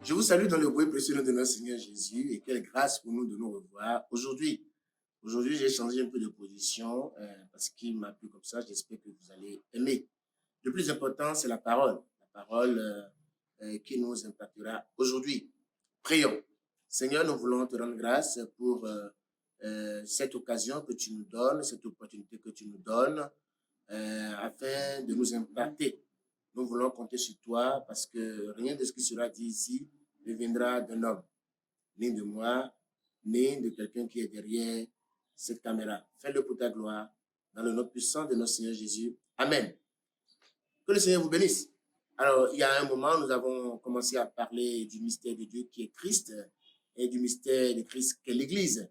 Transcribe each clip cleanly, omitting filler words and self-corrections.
Je vous salue dans le bruit précieux de notre Seigneur Jésus et quelle grâce pour nous de nous revoir aujourd'hui. Aujourd'hui, j'ai changé un peu de position parce qu'il m'a plu comme ça. J'espère que vous allez aimer. Le plus important, c'est la parole qui nous impactera aujourd'hui. Prions. Seigneur, nous voulons te rendre grâce pour cette occasion que tu nous donnes, cette opportunité que tu nous donnes afin de nous impacter. Nous voulons compter sur toi parce que rien de ce qui sera dit ici ne viendra d'un homme, ni de moi, ni de quelqu'un qui est derrière cette caméra. Fais-le pour ta gloire, dans le nom puissant de notre Seigneur Jésus. Amen. Que le Seigneur vous bénisse. Alors, il y a un moment, nous avons commencé à parler du mystère de Dieu qui est Christ et du mystère de Christ qui est l'Église.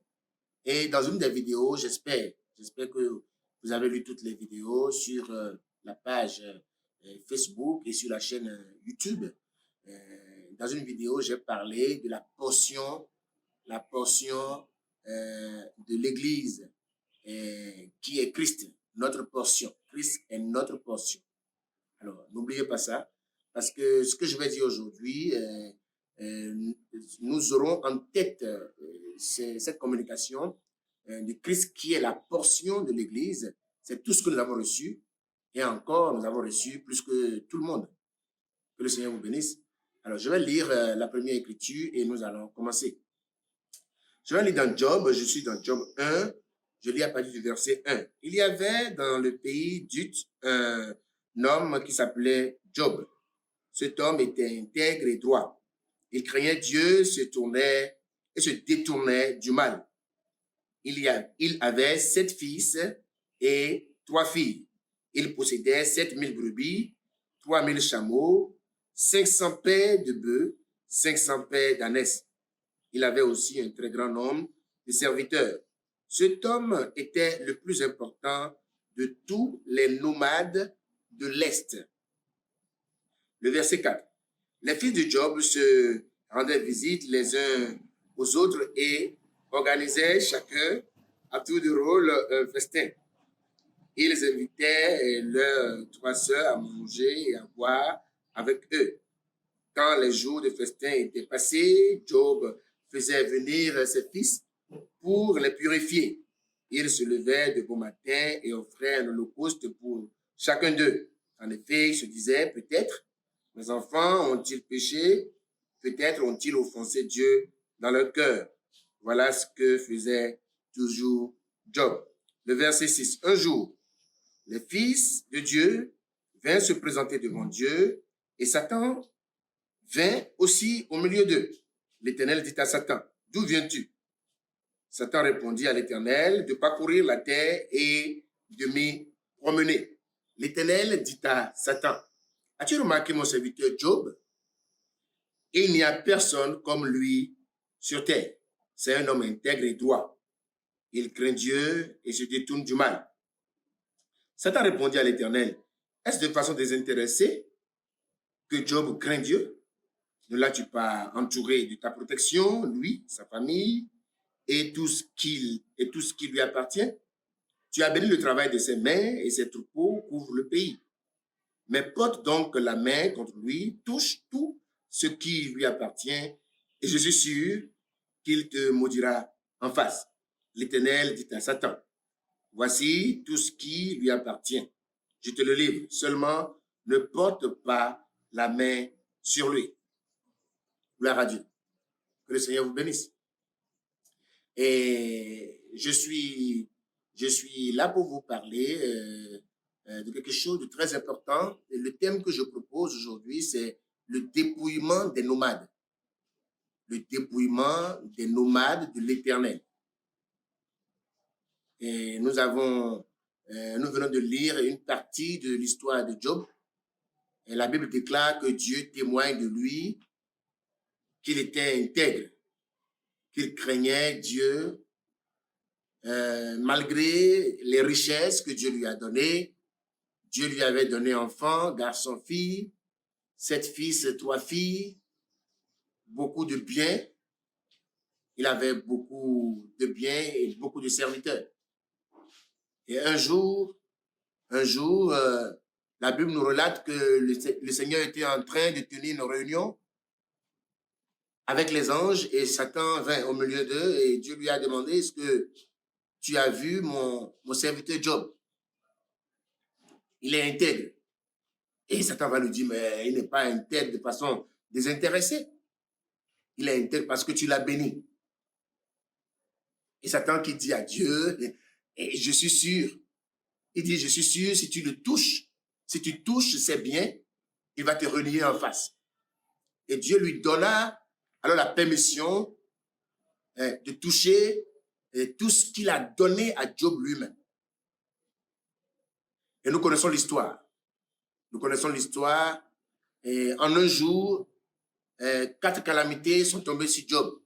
Et dans une des vidéos, j'espère que vous avez lu toutes les vidéos sur la page Facebook et sur la chaîne YouTube. Dans une vidéo, j'ai parlé de la portion de l'Église qui est Christ, notre portion. Christ est notre portion. Alors, n'oubliez pas ça, parce que ce que je vais dire aujourd'hui, nous aurons en tête cette communication de Christ qui est la portion de l'Église. C'est tout ce que nous avons reçu. Et encore, nous avons reçu plus que tout le monde. Que le Seigneur vous bénisse. Alors, je vais lire la première écriture et nous allons commencer. Je vais lire dans Job, je suis dans Job 1, je lis à partir du verset 1. Il y avait dans le pays d'Ut un homme qui s'appelait Job. Cet homme était intègre et droit. Il craignait Dieu, se tournait et se détournait du mal. Il avait 7 fils et 3 filles. Il possédait 7000 brebis, 3000 chameaux, 500 paires de bœufs, 500 paires d'ânesses. Il avait aussi un très grand nombre de serviteurs. Cet homme était le plus important de tous les nomades de l'Est. Le verset 4. Les fils de Job se rendaient visite les uns aux autres et organisaient chacun à tour de rôle un festin. Ils invitaient leurs 3 sœurs à manger et à boire avec eux. Quand les jours de festin étaient passés, Job faisait venir ses fils pour les purifier. Il se levait de bon matin et offrait un holocauste pour chacun d'eux. En effet, il se disait, peut-être mes enfants ont-ils péché, peut-être ont-ils offensé Dieu dans leur cœur. Voilà ce que faisait toujours Job. Le verset 6. Un jour, les fils de Dieu vinrent se présenter devant Dieu et Satan vint aussi au milieu d'eux. L'Éternel dit à Satan, d'où viens-tu? Satan répondit à l'Éternel de parcourir la terre et de m'y promener. L'Éternel dit à Satan, as-tu remarqué mon serviteur Job? Il n'y a personne comme lui sur terre. C'est un homme intègre et droit. Il craint Dieu et se détourne du mal. Satan répondit à l'Éternel, est-ce de façon désintéressée que Job craint Dieu? Ne l'as-tu pas entouré de ta protection, lui, sa famille et tout ce qui lui appartient? Tu as béni le travail de ses mains et ses troupeaux couvrent le pays. Mais porte donc la main contre lui, touche tout ce qui lui appartient, et je suis sûr qu'il te maudira en face. L'Éternel dit à Satan, voici tout ce qui lui appartient. Je te le livre, seulement ne porte pas la main sur lui. Gloire à Dieu. Que le Seigneur vous bénisse. Et je suis là pour vous parler de quelque chose de très important. Et le thème que je propose aujourd'hui, c'est le dépouillement des nomades. Le dépouillement des nomades de l'Éternel. Et nous venons de lire une partie de l'histoire de Job. Et la Bible déclare que Dieu témoigne de lui, qu'il était intègre, qu'il craignait Dieu, malgré les richesses que Dieu lui a données. Dieu lui avait donné enfants, garçons, filles, 7 fils, 3 filles, beaucoup de biens. Il avait beaucoup de biens et beaucoup de serviteurs. Et un jour, la Bible nous relate que le Seigneur était en train de tenir une réunion avec les anges et Satan vint au milieu d'eux et Dieu lui a demandé, est-ce que tu as vu mon serviteur Job? Il est intègre. Et Satan va lui dire, mais il n'est pas intègre de façon désintéressée. Il est intègre parce que tu l'as béni. Et Satan qui dit à Dieu, et je suis sûr, il dit, je suis sûr, si tu le touches, si tu touches ses biens, il va te renier en face. Et Dieu lui donna alors la permission de toucher tout ce qu'il a donné à Job lui-même. Et nous connaissons l'histoire. Nous connaissons l'histoire. Et en un jour, 4 calamités sont tombées sur Job.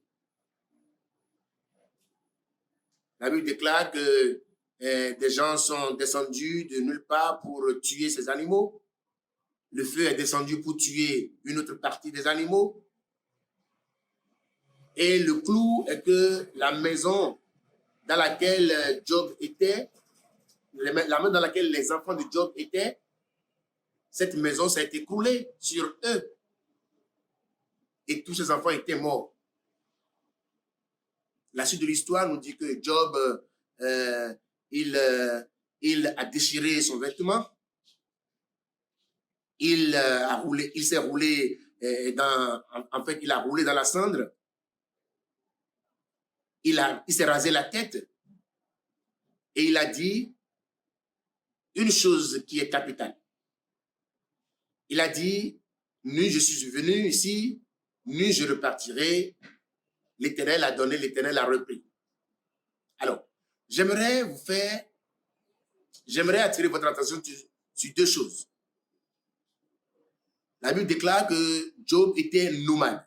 La Bible déclare que des gens sont descendus de nulle part pour tuer ces animaux. Le feu est descendu pour tuer une autre partie des animaux. Et le clou est que la maison dans laquelle Job était, la maison dans laquelle les enfants de Job étaient, cette maison s'est écroulée sur eux. Et tous ces enfants étaient morts. La suite de l'histoire nous dit que Job, il a déchiré son vêtement. Il s'est roulé en fait, il a roulé dans la cendre. Il s'est rasé la tête. Et il a dit une chose qui est capitale. Il a dit, nu je suis venu ici, nu je repartirai. L'Éternel a donné, l'Éternel a repris. Alors, j'aimerais attirer votre attention sur deux choses. La Bible déclare que Job était nomade.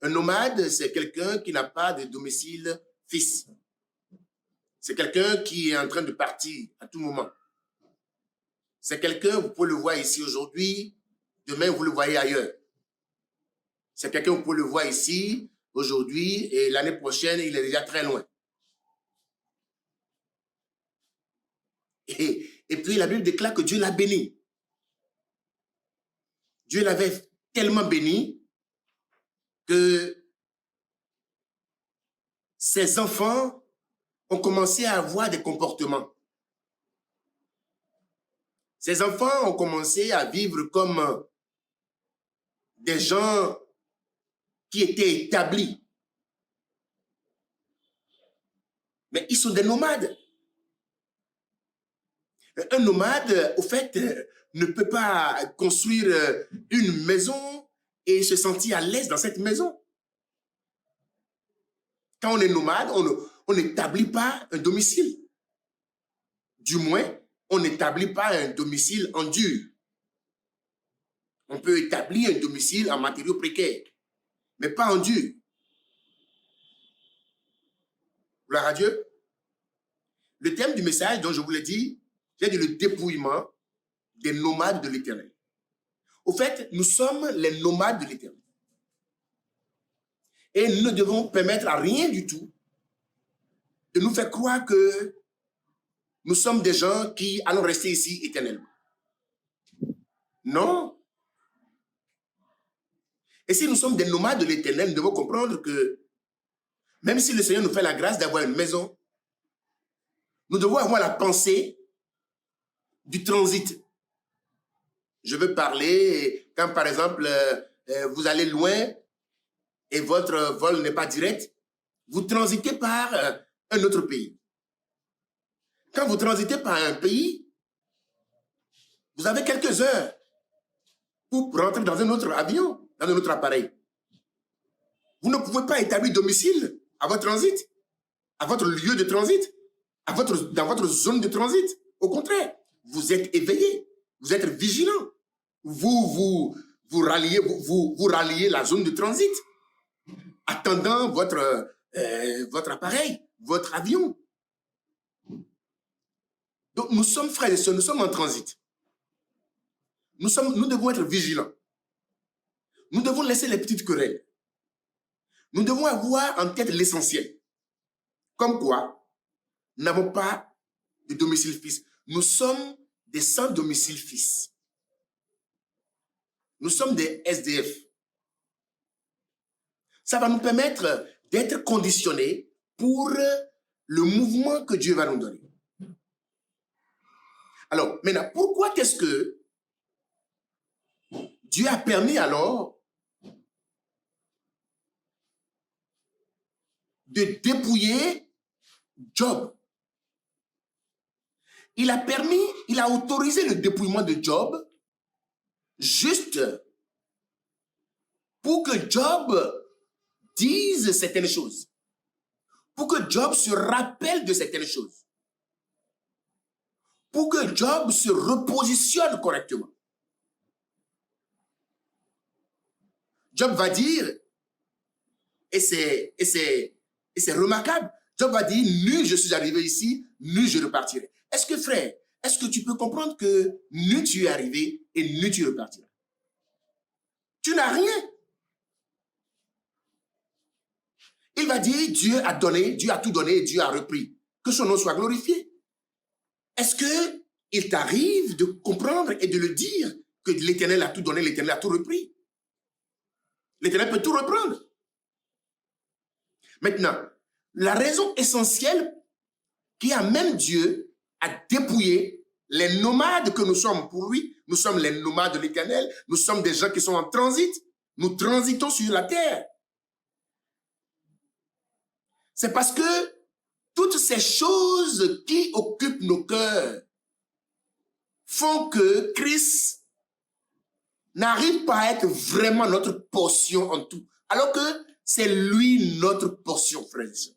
Un nomade, c'est quelqu'un qui n'a pas de domicile fixe. C'est quelqu'un qui est en train de partir à tout moment. C'est quelqu'un, vous pouvez le voir ici aujourd'hui, demain vous le voyez ailleurs. C'est quelqu'un, vous pouvez le voir ici, aujourd'hui, et l'année prochaine, il est déjà très loin. Et puis la Bible déclare que Dieu l'a béni. Dieu l'avait tellement béni que ses enfants ont commencé à avoir des comportements. Ses enfants ont commencé à vivre comme des gens qui étaient établis. Mais ils sont des nomades. Un nomade, au fait, ne peut pas construire une maison et se sentir à l'aise dans cette maison. Quand on est nomade, on n'établit pas un domicile. Du moins, on n'établit pas un domicile en dur. On peut établir un domicile en matériaux précaires, mais pas en dur. Gloire à Dieu. Le thème du message dont je vous l'ai dit, c'est le dépouillement des nomades de l'Éternel. Au fait, nous sommes les nomades de l'Éternel. Et nous ne devons permettre à rien du tout de nous faire croire que nous sommes des gens qui allons rester ici éternellement. Non. Et si nous sommes des nomades de l'Éternel, nous devons comprendre que même si le Seigneur nous fait la grâce d'avoir une maison, nous devons avoir la pensée du transit. Je veux parler quand, par exemple, vous allez loin et votre vol n'est pas direct, vous transitez par un autre pays. Quand vous transitez par un pays, vous avez quelques heures pour rentrer dans un autre avion, dans un autre appareil. Vous ne pouvez pas établir domicile à votre transit, à votre lieu de transit, dans votre zone de transit. Au contraire, vous êtes éveillé, vous êtes vigilant. Vous ralliez la zone de transit, attendant votre appareil, votre avion. Donc, nous sommes frères et sœurs, nous sommes en transit. Nous devons être vigilants. Nous devons laisser les petites querelles. Nous devons avoir en tête l'essentiel. Comme quoi, nous n'avons pas de domicile fixe. Nous sommes des sans domicile fixe. Nous sommes des SDF. Ça va nous permettre d'être conditionnés pour le mouvement que Dieu va nous donner. Alors, maintenant, pourquoi est-ce que Dieu a permis alors de dépouiller Job? Il a autorisé le dépouillement de Job juste pour que Job dise certaines choses, pour que Job se rappelle de certaines choses, pour que Job se repositionne correctement. Job va dire, et c'est remarquable, Job va dire, nu je suis arrivé ici, nu je repartirai. Est-ce que frère, est-ce que tu peux comprendre que nu tu es arrivé et nu tu repartiras? Tu n'as rien. Il va dire, Dieu a donné, Dieu a tout donné, Dieu a repris. Que son nom soit glorifié. Est-ce qu'il t'arrive de comprendre et de le dire que l'Éternel a tout donné, l'Éternel a tout repris? L'Éternel peut tout reprendre. Maintenant, la raison essentielle qui amène Dieu à dépouiller les nomades que nous sommes pour lui, nous sommes les nomades de l'Éternel, nous sommes des gens qui sont en transit, nous transitons sur la terre. C'est parce que toutes ces choses qui occupent nos cœurs font que Christ n'arrive pas à être vraiment notre portion en tout, alors que c'est lui notre portion, frères et sœurs.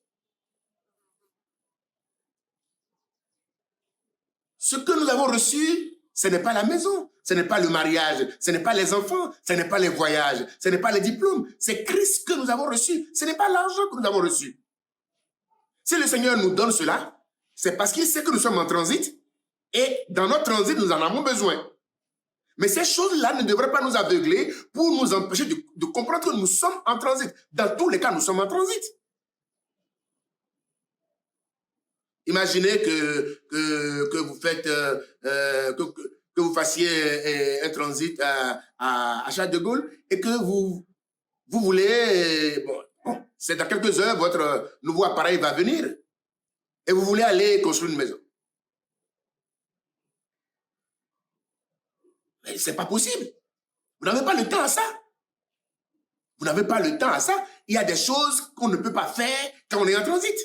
Ce que nous avons reçu, ce n'est pas la maison, ce n'est pas le mariage, ce n'est pas les enfants, ce n'est pas les voyages, ce n'est pas les diplômes, c'est Christ que nous avons reçu, ce n'est pas l'argent que nous avons reçu. Si le Seigneur nous donne cela, c'est parce qu'il sait que nous sommes en transit et dans notre transit, nous en avons besoin. Mais ces choses-là ne devraient pas nous aveugler pour nous empêcher de comprendre que nous sommes en transit. Dans tous les cas, nous sommes en transit. Imaginez que vous faites, que vous fassiez un transit à Charles de Gaulle et que vous voulez, bon, c'est dans quelques heures, votre nouveau appareil va venir et vous voulez aller construire une maison. Mais c'est pas possible. Vous n'avez pas le temps à ça. Vous n'avez pas le temps à ça. Il y a des choses qu'on ne peut pas faire quand on est en transit.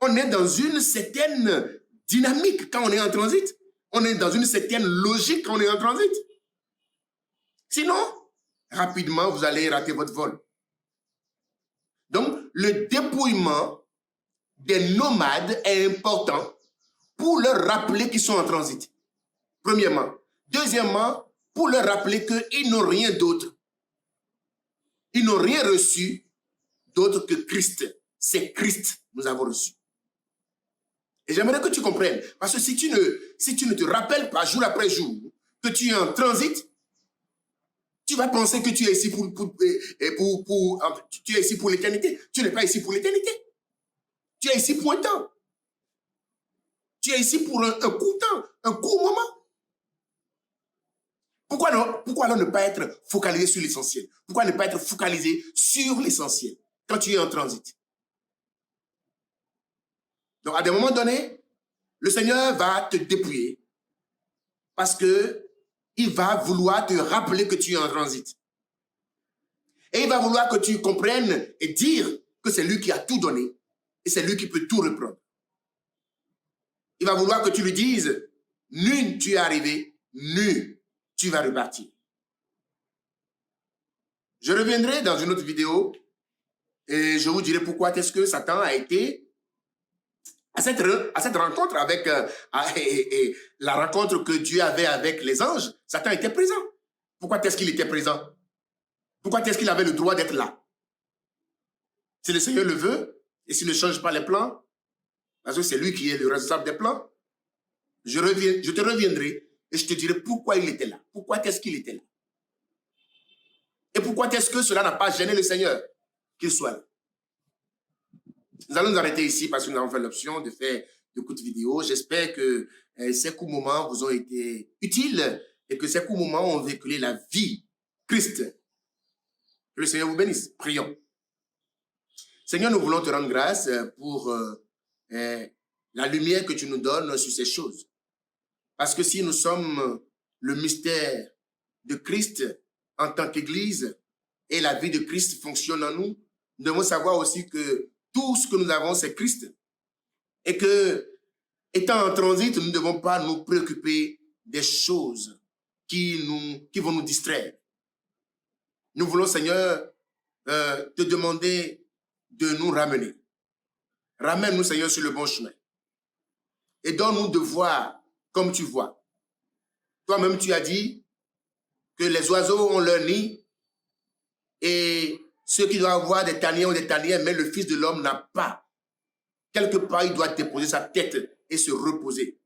On est dans une certaine dynamique quand on est en transit. On est dans une certaine logique quand on est en transit. Sinon, rapidement, vous allez rater votre vol. Donc, le dépouillement des nomades est important pour leur rappeler qu'ils sont en transit. Premièrement. Deuxièmement, pour leur rappeler qu'ils n'ont rien d'autre. Ils n'ont rien reçu d'autre que Christ. C'est Christ que nous avons reçu. Et j'aimerais que tu comprennes. Parce que si tu ne te rappelles pas jour après jour que tu es en transit, tu vas penser que tu es ici tu es ici pour l'éternité. Tu n'es pas ici pour l'éternité. Tu es ici pour un temps. Tu es ici pour un court temps, un court moment. Pourquoi alors ne pas être focalisé sur l'essentiel? Pourquoi ne pas être focalisé sur l'essentiel quand tu es en transit? Donc, à des moments donnés, le Seigneur va te dépouiller parce qu'il va vouloir te rappeler que tu es en transit. Et il va vouloir que tu comprennes et dire que c'est lui qui a tout donné et c'est lui qui peut tout reprendre. Il va vouloir que tu lui dises, nu tu es arrivé, nu tu vas repartir. Je reviendrai dans une autre vidéo et je vous dirai pourquoi est-ce que Satan a été à cette rencontre avec la rencontre que Dieu avait avec les anges. Satan était présent. Pourquoi est-ce qu'il était présent? Pourquoi est-ce qu'il avait le droit d'être là? Si le Seigneur le veut et s'il ne change pas les plans, parce que c'est lui qui est le responsable des plans, je te reviendrai et je te dirai pourquoi il était là. Pourquoi est-ce qu'il était là? Et pourquoi est-ce que cela n'a pas gêné le Seigneur qu'il soit là? Nous allons nous arrêter ici parce que nous avons fait l'option de faire de courtes vidéos. J'espère que ces courts moments vous ont été utiles et que ces courts moments ont véhiculé la vie Christ Que le Seigneur vous bénisse. Prions. Seigneur, nous voulons te rendre grâce pour la lumière que tu nous donnes sur ces choses. Parce que si nous sommes le mystère de Christ en tant qu'Église et la vie de Christ fonctionne en nous, nous devons savoir aussi que tout ce que nous avons, c'est Christ. Et que, étant en transit, nous ne devons pas nous préoccuper des choses qui vont nous distraire. Nous voulons, Seigneur, te demander de nous ramener. Ramène-nous, Seigneur, sur le bon chemin. Et donne-nous de voir comme tu vois. Toi-même, tu as dit que les oiseaux ont leur nid et ceux qui doivent avoir des tanières ont des tanières, mais le Fils de l'homme n'a pas. Quelque part, il doit déposer sa tête et se reposer.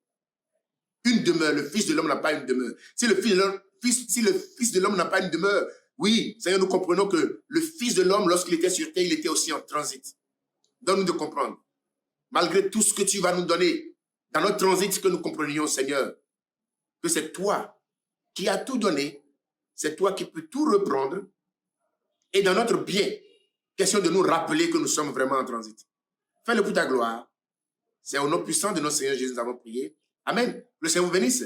Une demeure, le Fils de l'homme n'a pas une demeure. Si le Fils de l'homme n'a pas une demeure, oui, Seigneur, nous comprenons que le Fils de l'homme, lorsqu'il était sur terre, il était aussi en transit. Donne-nous de comprendre. Malgré tout ce que tu vas nous donner, dans notre transit, que nous comprenions, Seigneur, que c'est toi qui as tout donné, c'est toi qui peux tout reprendre, et dans notre bien, question de nous rappeler que nous sommes vraiment en transit. Fais-le pour ta gloire. C'est au nom puissant de notre Seigneur Jésus que nous avons prié. Amen. Le Seigneur vous bénisse.